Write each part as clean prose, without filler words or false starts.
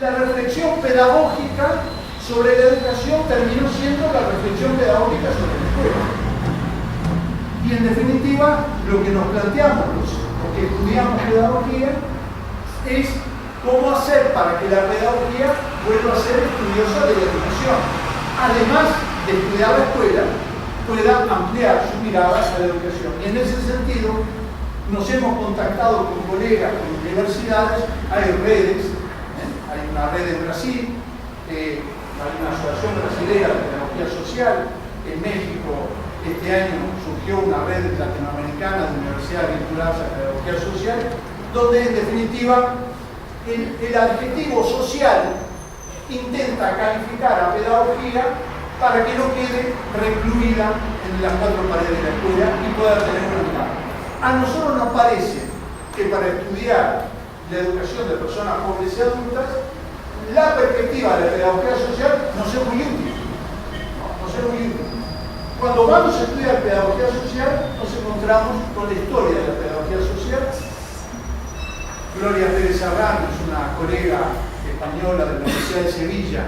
la reflexión pedagógica sobre la educación terminó siendo la reflexión pedagógica sobre la escuela. Y en definitiva, lo que nos planteamos los que estudiamos pedagogía es cómo hacer para que la pedagogía vuelva a ser estudiosa de la educación. Además de estudiar la escuela, pueda ampliar su mirada a la educación. Y en ese sentido, nos hemos contactado con colegas, con universidades, hay redes, hay una red en Brasil, hay una asociación brasileña de pedagogía social, en México este año surgió una red latinoamericana de universidades vinculadas a la pedagogía social, donde en definitiva el adjetivo social intenta calificar a pedagogía para que no quede recluida en las cuatro paredes de la escuela y pueda tener una mirada. A nosotros nos parece que para estudiar la educación de personas jóvenes y adultas, la perspectiva de la pedagogía social nos es muy útil. Nos es muy útil. Cuando vamos a estudiar pedagogía social, nos encontramos con la historia de la pedagogía social. Gloria Pérez Serrano es una colega española de la Universidad de Sevilla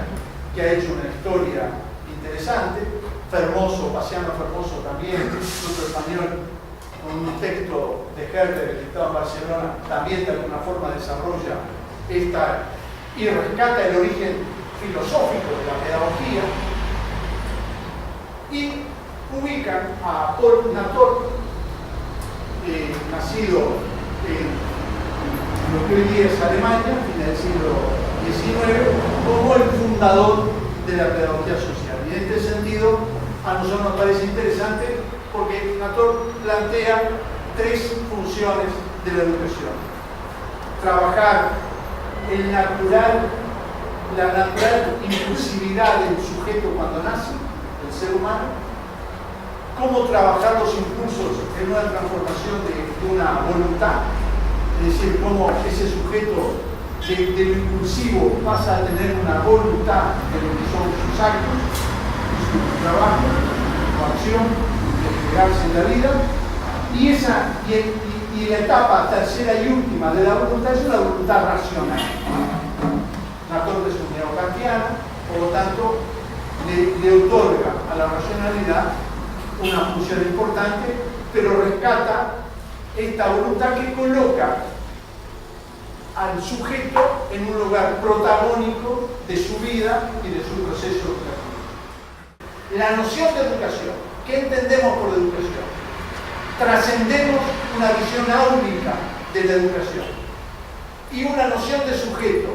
que ha hecho una historia interesante. Fermoso, Paciano Fermoso también, otro español, con un texto de Herder, que estaba en Barcelona, también de alguna forma desarrolla esta y rescata el origen filosófico de la pedagogía, y ubican a Paul Nator, nacido en lo que hoy día es Alemania, a fines del siglo XIX, como el fundador de la pedagogía social. Y en este sentido, a nosotros nos parece interesante porque Nator plantea tres funciones de la educación: trabajar la natural impulsividad del sujeto cuando nace, del ser humano, cómo trabajar los impulsos en una transformación de una voluntad, es decir, cómo ese sujeto de lo impulsivo pasa a tener una voluntad de lo que son sus actos, su trabajo, su acción, de entregarse en la vida, y la etapa tercera y última de la voluntad es una voluntad racional. Nator es un neokantiano, por lo tanto, le otorga a la racionalidad una función importante, pero rescata esta voluntad que coloca al sujeto en un lugar protagónico de su vida y de su proceso educativo. La noción de educación, ¿qué entendemos por educación? Trascendemos una visión áulica de la educación y una noción de sujeto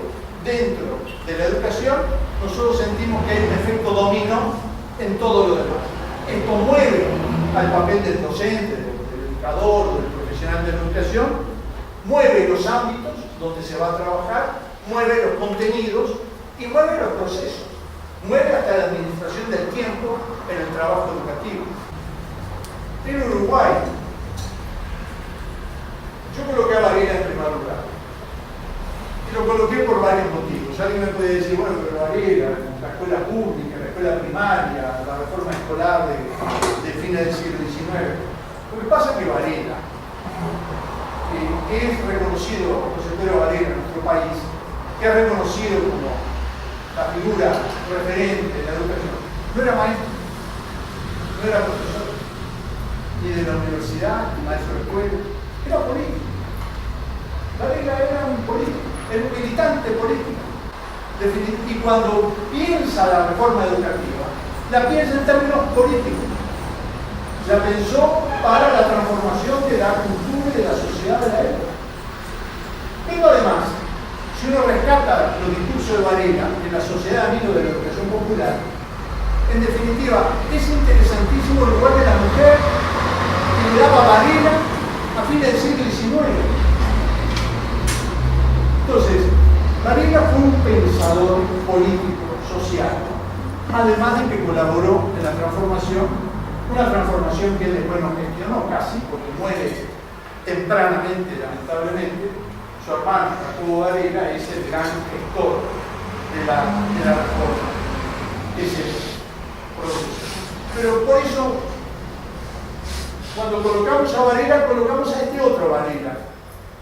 dentro de la educación. Nosotros sentimos que hay un efecto dominó en todo lo demás. Esto mueve al papel del docente, del educador, del profesional de la educación, mueve los ámbitos donde se va a trabajar, mueve los contenidos y mueve los procesos, mueve hasta la administración del tiempo en el trabajo educativo. En Uruguay, yo coloqué a Varela en primer lugar. Y lo coloqué por varios motivos. Alguien me puede decir, bueno, pero Varela, la escuela pública, la escuela primaria, la reforma escolar de fines del siglo XIX. Lo que pasa es que Varela, que es reconocido, José Pedro Varela, en nuestro país, que es reconocido como la figura referente de la educación, no era maestro, no era profesor, ni de la universidad, ni maestro de escuela, era político. Varela era un político, era un militante político. Y cuando piensa la reforma educativa, la piensa en términos políticos. La pensó para la transformación de la cultura y de la sociedad de la época. Pero además, si uno rescata los discursos de Varela en la Sociedad de Amigos de la Educación Popular, en definitiva, es interesantísimo el lugar de la mujer que le daba Varela a fines del siglo XIX. Entonces, Varela fue un pensador político, social, además de que colaboró en la transformación, una transformación que él después no gestionó casi, porque muere tempranamente, lamentablemente. Su hermano, Jacobo Varela, es el gran gestor de la reforma, ese proceso. Pero por eso, cuando colocamos a Varela, colocamos a este otro Varela,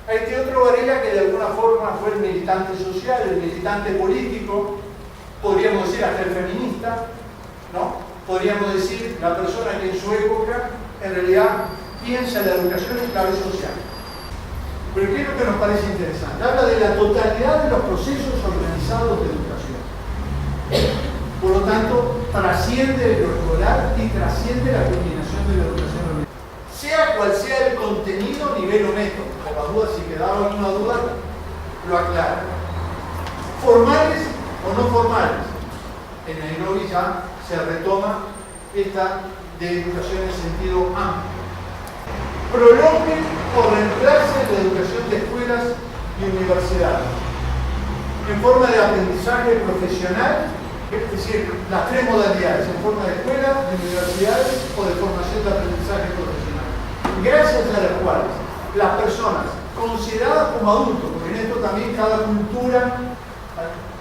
Hay Teodoro Varela, que de alguna forma fue el militante social, el militante político, podríamos decir hasta el feminista, ¿no? Podríamos decir la persona que en su época en realidad piensa en la educación en clave social. Pero ¿qué es lo que nos parece interesante? Habla de la totalidad de los procesos organizados de educación. Por lo tanto, trasciende lo escolar y trasciende la combinación de la educación organizada. Sea cual sea el contenido, nivel o método. Por la duda, si quedaba alguna duda, lo aclara. Formales o no formales. En Nairobi ya se retoma esta de educación en sentido amplio. Prolongue o reemplace la educación de escuelas y universidades en forma de aprendizaje profesional, es decir, las tres modalidades, en forma de escuelas, de universidades o de formación de aprendizaje profesional, gracias a las cuales las personas consideradas como adultos, porque en esto también cada cultura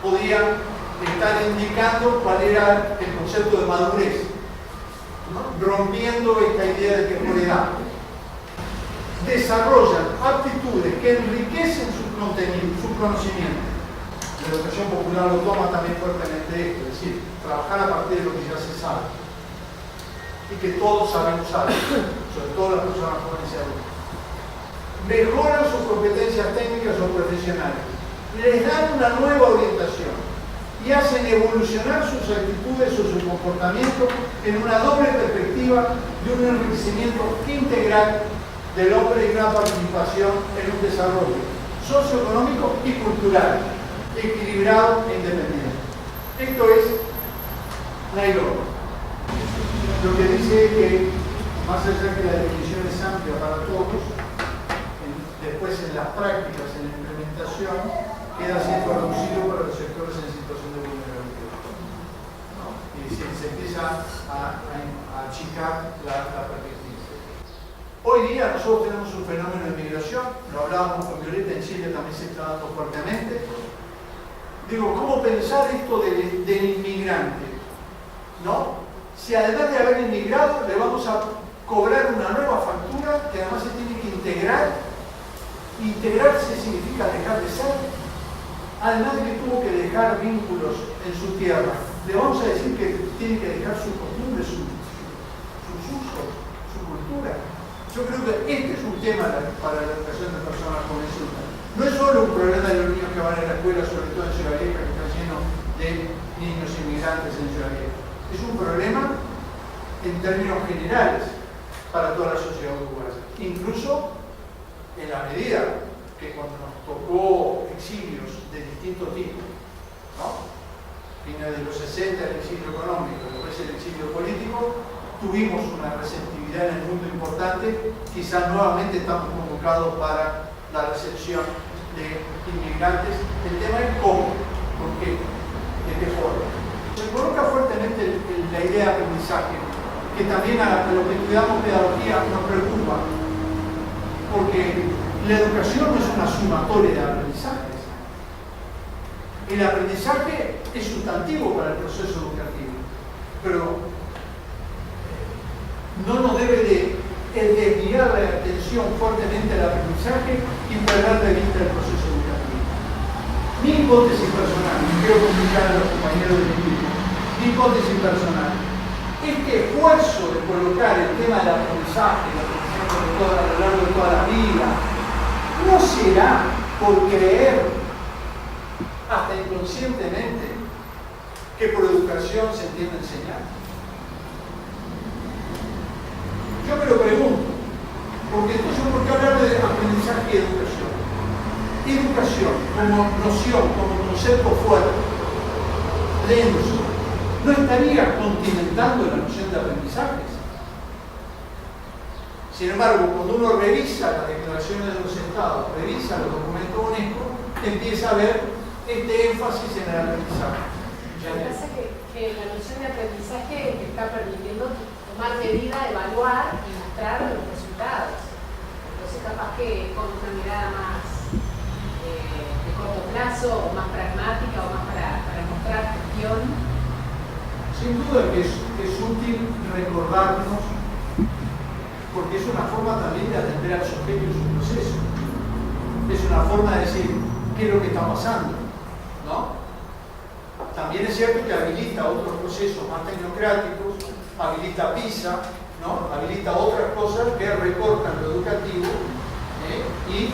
podía estar indicando cuál era el concepto de madurez, ¿no? Rompiendo esta idea de temporalidad, desarrollan aptitudes que enriquecen su contenido, su conocimiento. La educación popular lo toma también fuertemente esto, es decir, trabajar a partir de lo que ya se sabe y que todos saben usar, sobre todo las personas jóvenes y adultas. Mejoran sus competencias técnicas o profesionales, les dan una nueva orientación y hacen evolucionar sus actitudes o su comportamiento en una doble perspectiva de un enriquecimiento integral del hombre y una participación en un desarrollo socioeconómico y cultural, equilibrado e independiente. Esto es Nairobi. Lo que dice es que, más allá que la definición es amplia para todos, después en las prácticas, en la implementación, queda siendo reducido para los sectores en situación de vulnerabilidad. ¿No? Y se empieza a achicar la perspectiva. Hoy día nosotros tenemos un fenómeno de migración, lo hablábamos con Violeta, en Chile también se está dando fuertemente. Digo, ¿cómo pensar esto del inmigrante? ¿No? Si además de haber inmigrado le vamos a cobrar una nueva factura que además se tiene que integrar. Integrarse significa dejar de ser. Además de que tuvo que dejar vínculos en su tierra, le vamos a decir que tiene que dejar su costumbre, sus usos, su cultura. Yo creo que este es un tema para la educación de personas jóvenes. No es solo un problema de los niños que van a la escuela, sobre todo en Ciudad Vieja, que está lleno de niños inmigrantes en Ciudad Vieja. Es un problema en términos generales para toda la sociedad uruguaya. Incluso en la medida que cuando nos tocó exilios de distintos tipos, ¿no? Vino de los 60 el exilio económico, después el exilio político, tuvimos una receptividad en el mundo importante, quizás nuevamente estamos convocados para la recepción de inmigrantes. El tema es cómo, por qué, de qué forma. Se coloca fuertemente la idea de aprendizaje, que también a lo que estudiamos pedagogía nos preocupa, porque la educación no es una sumatoria de aprendizajes. El aprendizaje es sustantivo para el proceso educativo, pero no nos debe de desviar la atención fuertemente al aprendizaje y perder de vista el proceso educativo. Mi hipótesis personal, y quiero comunicar a los compañeros del equipo, mi hipótesis personal, este esfuerzo de colocar el tema del aprendizaje, a lo largo de toda la vida, no será por creer, hasta inconscientemente, que por educación se entiende enseñar. Yo me lo pregunto, porque entonces, ¿por qué hablar de aprendizaje y educación? Educación como noción, como concepto fuerte, denso, ¿no estaría continentando la noción de aprendizajes? Sin embargo, cuando uno revisa las declaraciones de los estados, revisa los documentos UNESCO, empieza a ver este énfasis en el aprendizaje. Lo que pasa es que la noción de aprendizaje está permitiendo tomar medida, evaluar y mostrar los resultados. Entonces, capaz que con una mirada más de corto plazo, o más pragmática, o más para mostrar gestión. Sin duda que es útil recordarnos, porque es una forma también de atender al sujeto y su proceso. es una forma de decir qué es lo que está pasando, ¿no? También es cierto que habilita otros procesos más tecnocráticos, habilita PISA, ¿no? Habilita otras cosas que recortan lo educativo, y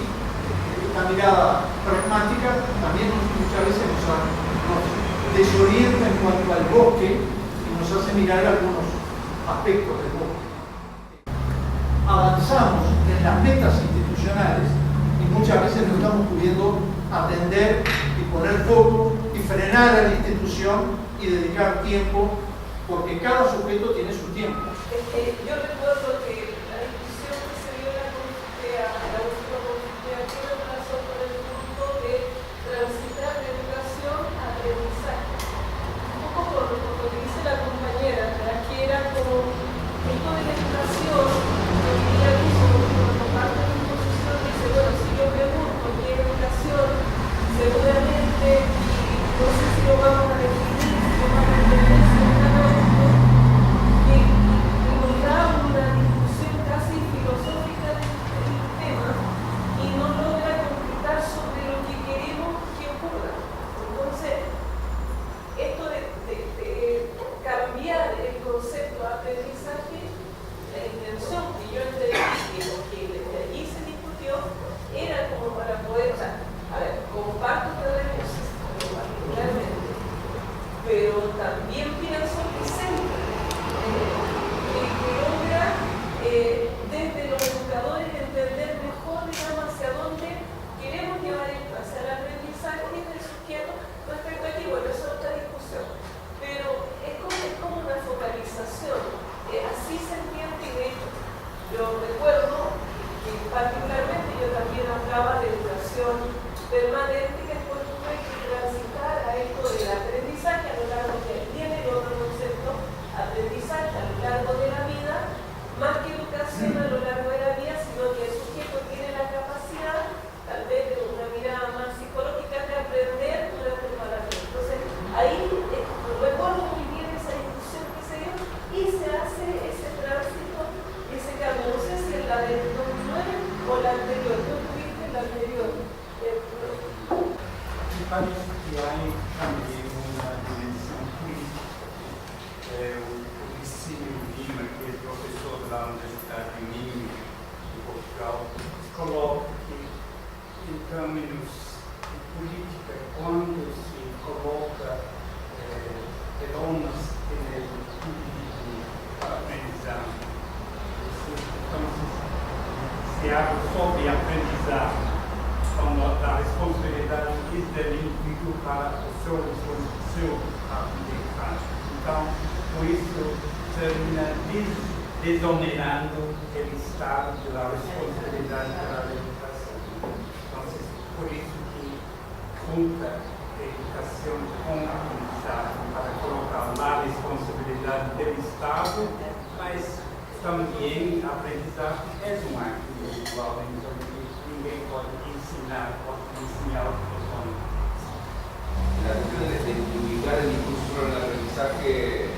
esta mirada pragmática también muchas veces nos desorienta en cuanto al bosque y nos hace mirar algunos aspectos del bosque. Avanzamos en las metas institucionales y muchas veces no estamos pudiendo atender y poner foco y frenar a la institución y dedicar tiempo, porque cada sujeto tiene su tiempo. Yo recuerdo que la discusión que se dio en la última consulta tiene relación con el punto de transitar de educación a aprendizaje. Un poco por lo que dice la compañera, que era como esto de la educación, yo diría que cuando parte de una posición dice, bueno, si yo pregunto qué es educación, seguramente, no sé si lo vamos a definir, si lo vamos a entender, si lo vamos a una discusión casi filosófica del tema y no logra concretar sobre lo que queremos que ocurra. Entonces, esto de cambiar el concepto de aprendizaje, la intención que yo entendí que lo que allí se discutió era como para poder, o sea, a ver, comparto terrenos particularmente, pero también pienso que siempre que logra desde los educadores entender mejor, digamos, hacia dónde queremos llevar esto, hacia el aprendizaje del sujeto respecto a aquí. Bueno, eso es otra discusión, pero es como una focalización, así se entiende. Y de hecho, yo recuerdo que particularmente yo también hablaba de educación permanente, que después tuve que transitar a esto del aprendizaje a lo largo que tiene el otro concepto, aprendizaje a lo largo de la vida, más que educación a lo largo de la vida, sino que el sujeto tiene la capacidad, tal vez de una mirada más psicológica, de aprender durante toda la vida. Entonces, ahí recuerdo muy bien esa discusión que se dio y se hace ese tránsito, ese cambio. No sé si es la del 2009 o la anterior. ¿Tú tuviste la anterior? Me parece que hay también una dimensión política. O Licínio Lima, que é professor da Universidade de Minho, de Portugal, coloca que, em termos de política, quando se coloca heromas no público aprendizado, então se habla sobre aprendizagem, quando a responsabilidade é do indivíduo para o seu aprendizagem. Então, por isso, termina desonerando o Estado da responsabilidade pela educação. Então, por isso que junta a educação com a aprendizagem para colocar lá a responsabilidade do Estado, mas também a aprendizagem é um acto individual, então ninguém pode ensinar a persona. La cuestión de ubicar el discurso sobre el aprendizaje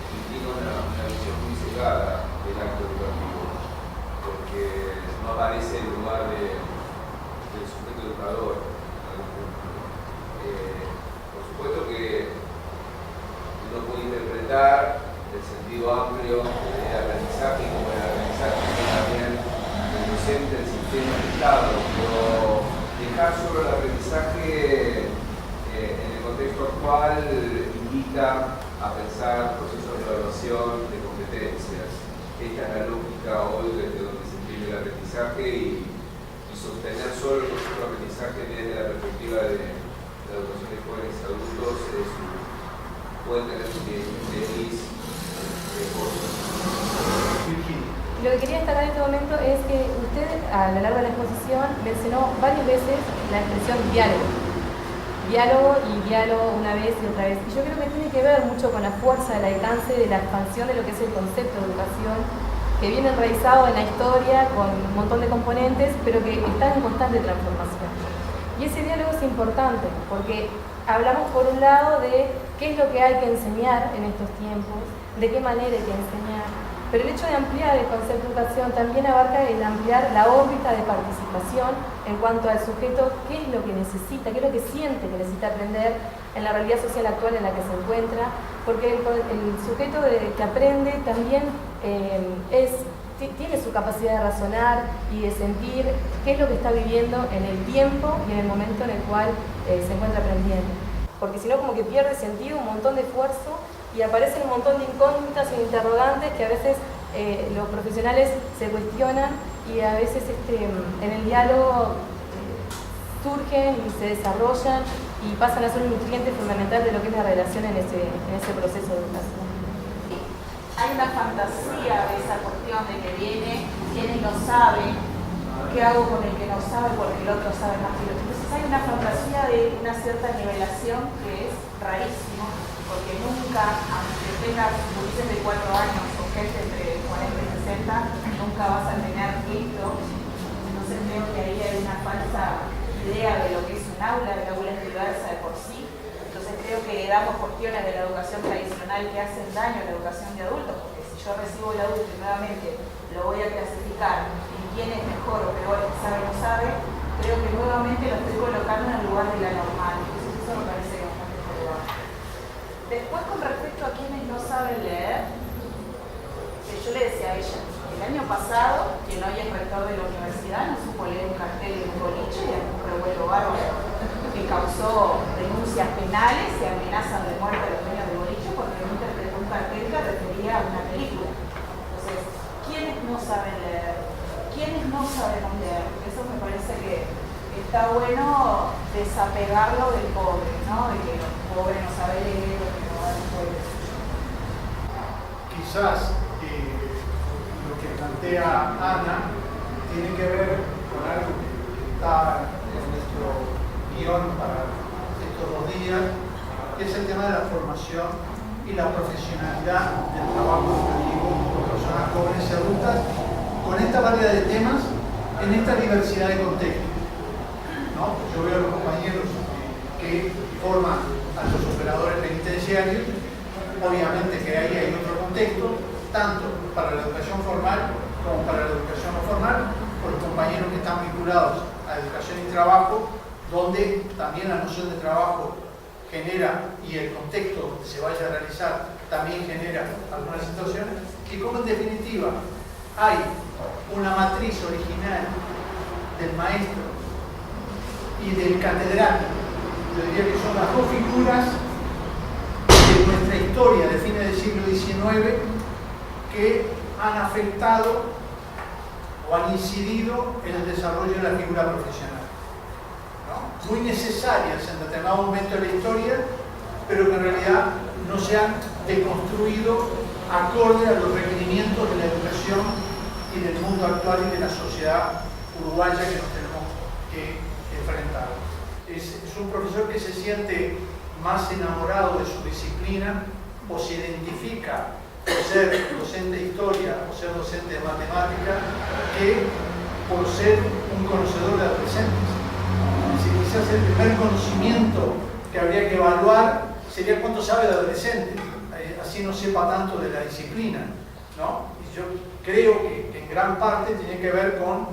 implica una visión muy cerrada del acto educativo, porque no aparece el lugar del sujeto educador. Por supuesto que uno puede interpretar el sentido amplio del aprendizaje como el aprendizaje que también el docente del sistema del Estado, pero dejar solo el aprendizaje en el contexto actual invita a pensar procesos de evaluación de competencias. Esta es la lógica hoy desde donde se entiende el aprendizaje y sostener solo el proceso de aprendizaje desde la perspectiva de la educación de jóvenes y adultos puede tener un desliz de cosas. Lo que quería destacar en este momento es que usted a lo largo de la exposición mencionó varias veces la expresión diálogo. Diálogo y diálogo una vez y otra vez. Y yo creo que tiene que ver mucho con la fuerza, el alcance de la expansión de lo que es el concepto de educación, que viene enraizado en la historia con un montón de componentes, pero que está en constante transformación. Y ese diálogo es importante porque hablamos por un lado de qué es lo que hay que enseñar en estos tiempos, de qué manera hay que enseñar, Pero el hecho de ampliar el concepto de educación también abarca el ampliar la órbita de participación en cuanto al sujeto, qué es lo que necesita, qué es lo que siente que necesita aprender en la realidad social actual en la que se encuentra, porque el sujeto que aprende también tiene su capacidad de razonar y de sentir qué es lo que está viviendo en el tiempo y en el momento en el cual se encuentra aprendiendo. Porque si no, como que pierde sentido, un montón de esfuerzo, y aparecen un montón de incógnitas e interrogantes que a veces los profesionales se cuestionan y a veces en el diálogo surgen y se desarrollan y pasan a ser un nutriente fundamental de lo que es la relación en ese proceso de educación. Hay una fantasía de esa cuestión de que viene quienes no saben, qué hago con el que no sabe porque el otro sabe más que el otro. Entonces hay una fantasía de una cierta nivelación que es rarísimo, porque nunca, aunque tengas gurises de 4 años o gente entre 40 y 60, nunca vas a tener esto. Entonces creo que ahí hay una falsa idea de lo que es un aula, el aula es diversa de por sí. Entonces creo que damos cuestiones de la educación tradicional que hacen daño a la educación de adultos, porque si yo recibo el adulto y nuevamente lo voy a clasificar en quién es mejor o peor, sabe o no sabe, creo que nuevamente lo estoy colocando en el lugar de la normal. Entonces eso me parece bastante relevante. Después, con respecto a quienes no saben leer, yo le decía a ella, el año pasado, quien hoy es rector de la universidad, no supo leer un cartel de un boliche y un revuelo bárbaro que causó denuncias penales y amenazas de muerte a los dueños de boliche porque no interpretó un cartel que refería a una película. Entonces, ¿quiénes no saben leer? ¿Quiénes no sabemos leer? Eso me parece que está bueno desapegarlo del pobre, ¿no? De que el pobre no sabe leer o que no va a poder. Quizás lo que plantea Ana tiene que ver con algo que está en nuestro guión para estos 2 días, que es el tema de la formación y la profesionalidad del trabajo educativo con personas jóvenes y adultas, con esta variedad de temas, en esta diversidad de contextos. ¿No? Yo veo a los compañeros que forman a los operadores penitenciarios, obviamente que ahí hay otro contexto, tanto para la educación formal como para la educación no formal, por los compañeros que están vinculados a educación y trabajo, donde también la noción de trabajo genera, y el contexto donde se vaya a realizar también genera algunas situaciones, y como en definitiva hay una matriz original del maestro y del catedrático, yo diría que son las 2 figuras de nuestra historia de fines del siglo XIX que han afectado o han incidido en el desarrollo de la figura profesional, ¿no? Muy necesarias en determinado momento de la historia, pero que en realidad no se han deconstruido acorde a los requerimientos de la educación y del mundo actual y de la sociedad uruguaya que nos tenemos que enfrentar. Es un profesor que se siente más enamorado de su disciplina o se identifica por ser docente de historia o ser docente de matemática que por ser un conocedor de adolescentes. Quizás el primer conocimiento que habría que evaluar sería cuánto sabe de adolescentes, así no sepa tanto de la disciplina, ¿no? Y yo creo que en gran parte tiene que ver con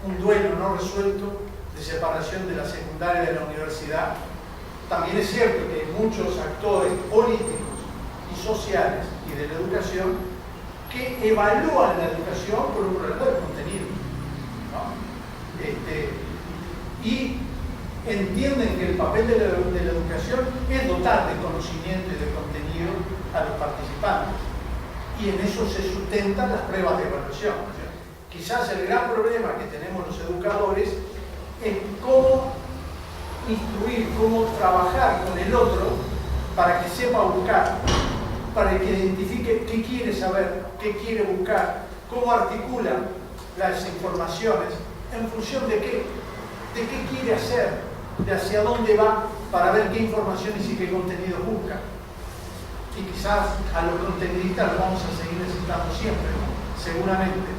un duelo no resuelto de separación de la secundaria de la universidad. También es cierto que hay muchos actores políticos y sociales y de la educación que evalúan la educación por un problema de contenido, ¿no? Y entienden que el papel de la educación es dotar de conocimiento y de contenido a los participantes, y en eso se sustentan las pruebas de evaluación. O sea, quizás el gran problema que tenemos los educadores es cómo instruir, cómo trabajar con el otro para que sepa buscar, para que identifique qué quiere saber, qué quiere buscar, cómo articula las informaciones, en función de qué quiere hacer, de hacia dónde va, para ver qué informaciones y qué contenido busca. Y quizás a los contenidistas los vamos a seguir necesitando siempre, ¿no? Seguramente.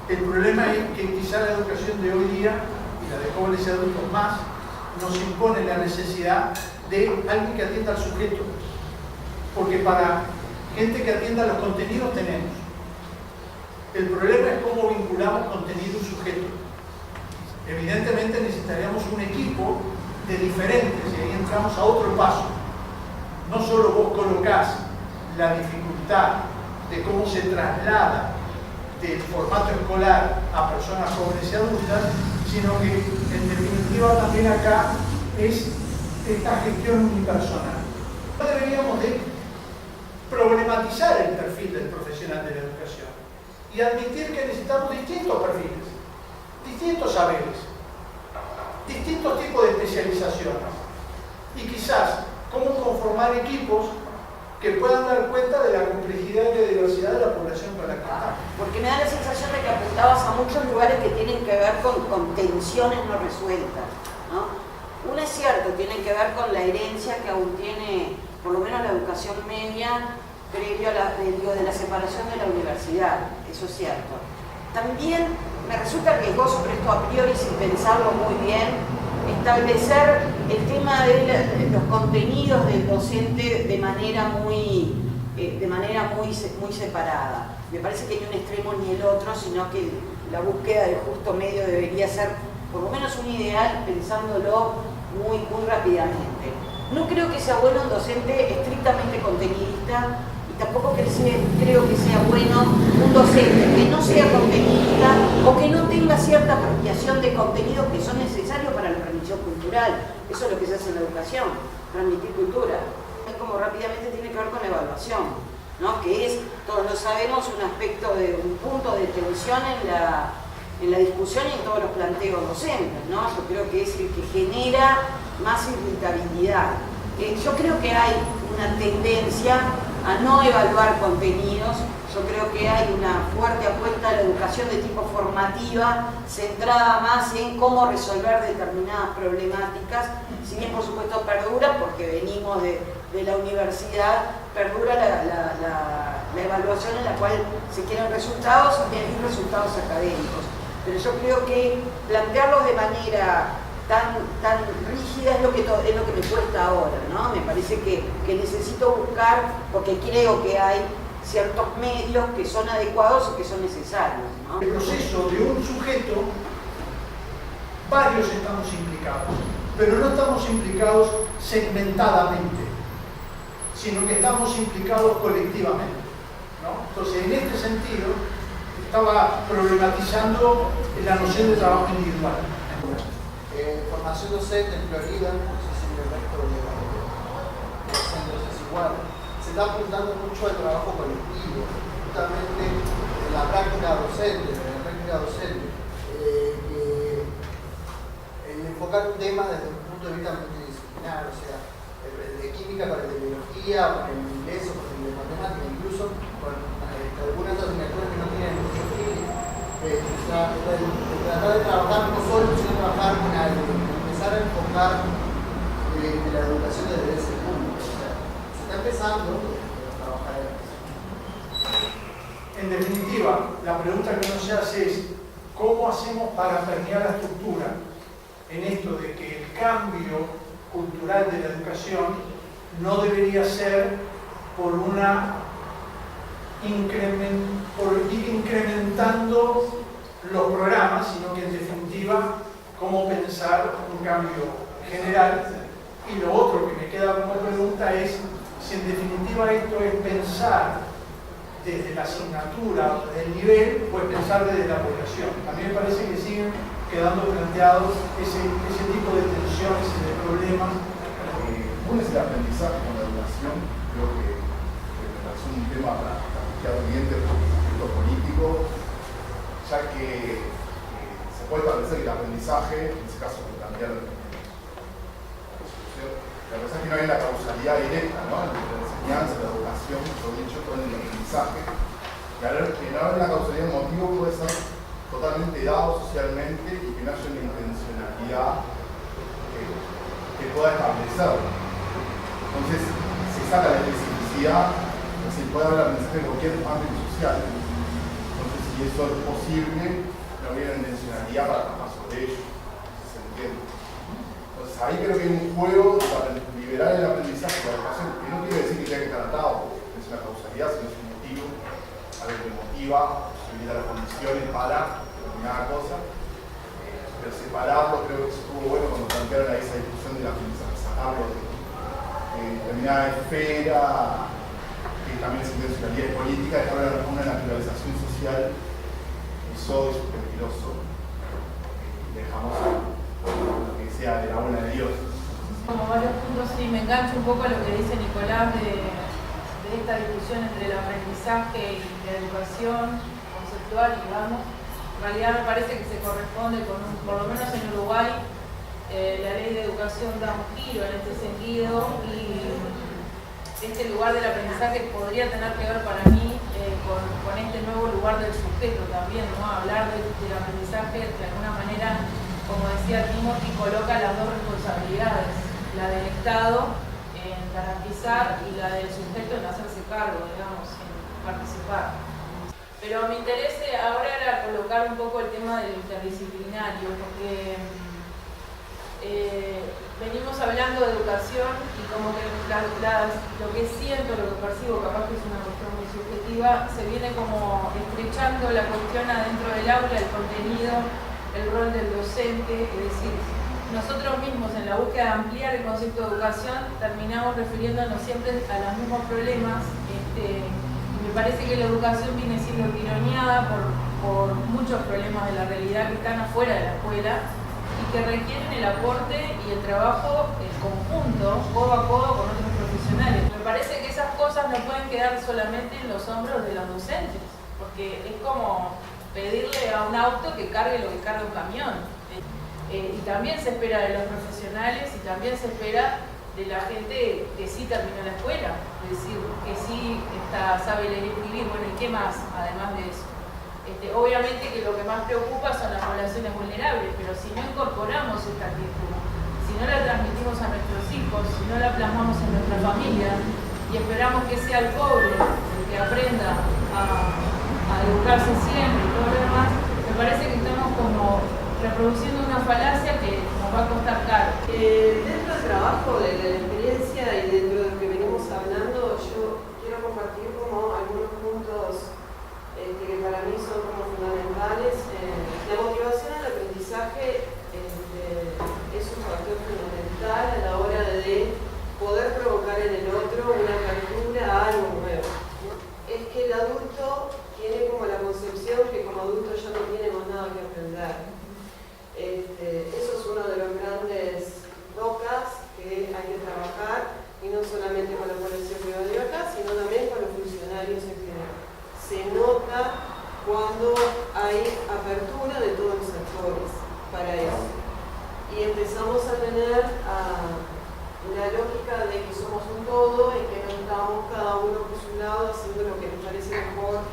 El problema es que quizás la educación de hoy día, y la de jóvenes y adultos más, nos impone la necesidad de alguien que atienda al sujeto. Porque para gente que atienda los contenidos tenemos, El problema es cómo vinculamos contenido y sujeto. Evidentemente necesitaríamos un equipo de diferentes, y ahí entramos a otro paso. No solo vos colocás la dificultad de cómo se traslada del formato escolar a personas jóvenes y adultas, sino que en definitiva también acá es esta gestión unipersonal. No deberíamos de problematizar el perfil del profesional de la educación y admitir que necesitamos distintos perfiles, distintos saberes, distintos tipos de especializaciones y quizás cómo conformar equipos que puedan dar cuenta de la complejidad y de diversidad de la población con la que estamos. Porque me da la sensación de que apuntabas a muchos lugares que tienen que ver con tensiones no resueltas, ¿no? Uno es cierto, tienen que ver con la herencia que aún tiene, por lo menos la educación media, previo a de la separación de la universidad, eso es cierto. También me resulta riesgoso, pero esto a priori sin pensarlo muy bien, establecer el tema de los contenidos del docente de manera muy separada. Me parece que ni un extremo ni el otro, sino que la búsqueda del justo medio debería ser por lo menos un ideal, pensándolo muy rápidamente. No creo que sea bueno un docente estrictamente contenidista y tampoco creo que sea bueno un docente que no sea contenidista o que no tenga cierta apropiación de contenidos que son necesarios para la transmisión cultural. Eso es lo que se hace en la educación, transmitir cultura. Es como rápidamente tiene que ver con la evaluación, ¿no? Que es, todos lo sabemos, un aspecto de un punto de tensión en la discusión y en todos los planteos docentes, ¿no? Yo creo que es el que genera más irritabilidad. Yo creo que hay una tendencia a no evaluar contenidos. Yo creo que hay una fuerte apuesta a la educación de tipo formativa, centrada más en cómo resolver determinadas problemáticas, si bien por supuesto perdura, porque venimos de la universidad, perdura la evaluación en la cual se quieren resultados y medir resultados académicos. Pero yo creo que plantearlos de manera tan rígida es lo que me cuesta ahora, ¿no? Me parece que necesito buscar, porque creo que hay ciertos medios que son adecuados y que son necesarios, ¿no? El proceso de un sujeto, varios estamos implicados, pero no estamos implicados segmentadamente, sino que estamos implicados colectivamente, ¿no? Entonces, en este sentido, estaba problematizando la noción de trabajo individual. Formación docente en Florida, no sé si en el resto de los centros es igual, se está apuntando mucho al trabajo colectivo, justamente en la práctica docente, el enfocar un tema desde un punto de vista multidisciplinar, o sea, el de química para el de biología, para el de inglés o para el de matemática, incluso con algunas asignaturas que no tienen mucho fin. Tratar de trabajar no solo, sino trabajar con algo, empezar a enfocar la educación desde ese punto. O sea, se está empezando a trabajar en eso. En definitiva, la pregunta que uno se hace es ¿cómo hacemos para permear la estructura en esto de que el cambio cultural de la educación no debería ser por ir incrementando los programas, sino que en definitiva cómo pensar un cambio general? Y lo otro que me queda como pregunta es si en definitiva esto es pensar desde la asignatura, del nivel, o es pensar desde la población. A mí me parece que siguen quedando planteados ese tipo de tensiones y de problemas. ¿Cuál es el aprendizaje con la educación? Creo que es un tema para pendiente por el aspecto político, ya que se puede establecer que el aprendizaje, en ese caso que cambiar la aprendizaje no hay la causalidad directa, ¿no? La enseñanza, la educación, mejor dicho, con el aprendizaje. Y al no haber la causalidad, el motivo puede ser totalmente dado socialmente y que no haya una intencionalidad que pueda establecerlo. Entonces, se saca la especificidad, se puede haber aprendizaje en cualquier ámbito social. Entonces, si eso es posible, no habría una intencionalidad para trabajar sobre ello. ¿Se entiende? Entonces, ahí creo que hay un juego para liberar el aprendizaje de la educación, que no quiere decir que tenga que estar atado, es una causalidad, sino es un motivo, algo que motiva, posibilita la generaciones para determinada cosa, pero separarlo creo que estuvo bueno cuando plantearon ahí esa discusión de la aprendizaje, sacarlo de determinada esfera, que también es intencionalidad política, dejar una naturalización social, eso es peligroso. Dejamos lo que sea de la buena de Dios. Como varios puntos, sí, me engancho un poco a lo que dice Nicolás de esta discusión entre el aprendizaje y la educación conceptual, digamos. En realidad me parece que se corresponde con, por lo menos en Uruguay, la ley de educación da un giro en este sentido y este lugar del aprendizaje podría tener que ver para mí con este nuevo lugar del sujeto también, ¿no? Hablar del aprendizaje de alguna manera, como decía Timothy, coloca las dos responsabilidades, la del Estado en garantizar y la del sujeto en hacerse cargo, digamos, en participar. Pero mi interés ahora era colocar un poco el tema del interdisciplinario, porque venimos hablando de educación y como que lo que siento, lo que percibo, capaz que es una cuestión muy subjetiva, se viene como estrechando la cuestión adentro del aula, el contenido, el rol del docente, es decir, nosotros mismos en la búsqueda de ampliar el concepto de educación terminamos refiriéndonos siempre a los mismos problemas. Me parece que la educación viene siendo tironeada por muchos problemas de la realidad que están afuera de la escuela y que requieren el aporte y el trabajo en conjunto, codo a codo con otros profesionales. Me parece que esas cosas no pueden quedar solamente en los hombros de los docentes, porque es como pedirle a un auto que cargue lo que carga un camión. Y también se espera de los profesionales y también se espera de la gente que sí terminó la escuela, es decir, que sí sabe leer y escribir, bueno, ¿y qué más además de eso? Obviamente que lo que más preocupa son las poblaciones vulnerables, pero si no incorporamos esta actitud, si no la transmitimos a nuestros hijos, si no la plasmamos en nuestra familia y esperamos que sea el pobre el que aprenda a educarse siempre y todo lo demás, me parece que estamos como reproduciendo una falacia que nos va a costar caro. Dentro del trabajo, de la experiencia y dentro de lo que venimos hablando, yo quiero compartir como algunos puntos que para mí son como fundamentales. La motivación al aprendizaje es un factor fundamental a la hora de poder provocar en el otro una apertura a algo nuevo. Es que el adulto tiene como la concepción que como adulto ya no tiene más nada que aprender. Eso es uno de los grandes rocas que hay que trabajar, y no solamente con la población que va de acá, sino también con los funcionarios en general. Se nota cuando hay apertura de todos los actores para eso. Y empezamos a tener la lógica de que somos un todo y que no estamos cada uno por su lado haciendo lo que nos parece mejor,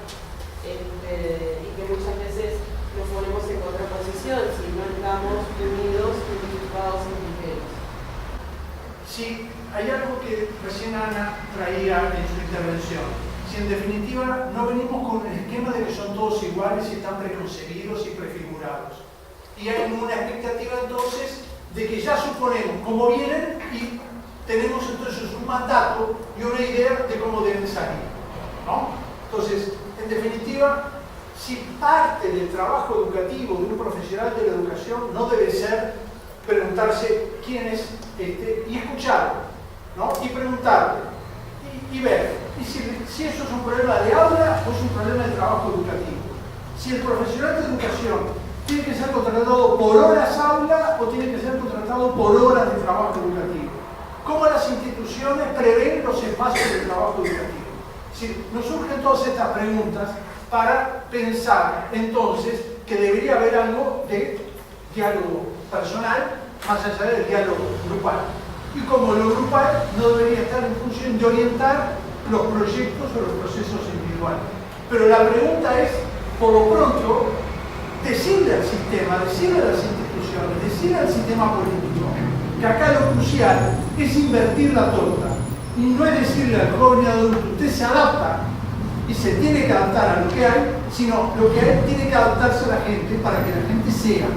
y que muchas veces nos ponemos en contraposición si no estamos unidos y unificados en criterios. Sí, hay algo que recién Ana traía en su intervención. Si en definitiva no venimos con el esquema de que son todos iguales y están preconcebidos y prefigurados. Y hay una expectativa entonces de que ya suponemos cómo vienen y tenemos entonces un mandato y una idea de cómo deben salir, ¿no? Entonces, en definitiva, si parte del trabajo educativo de un profesional de la educación no debe ser preguntarse quién es y escucharlo, ¿no? Y preguntarle y ver si eso es un problema de aula o es un problema de trabajo educativo. Si el profesional de educación tiene que ser contratado por horas aula o tiene que ser contratado por horas de trabajo educativo. ¿Cómo las instituciones prevén los espacios de trabajo educativo? Si nos surgen todas estas preguntas para pensar entonces que debería haber algo de diálogo personal más allá del diálogo grupal. Y como lo grupal no debería estar en función de orientar los proyectos o los procesos individuales. Pero la pregunta es, por lo pronto, decirle al sistema, decirle a las instituciones, decirle al sistema político, que acá lo crucial es invertir la torta. Y no es decirle al joven y adulto, usted se adapta y se tiene que adaptar a lo que hay, sino lo que hay tiene que adaptarse a la gente para que la gente sea.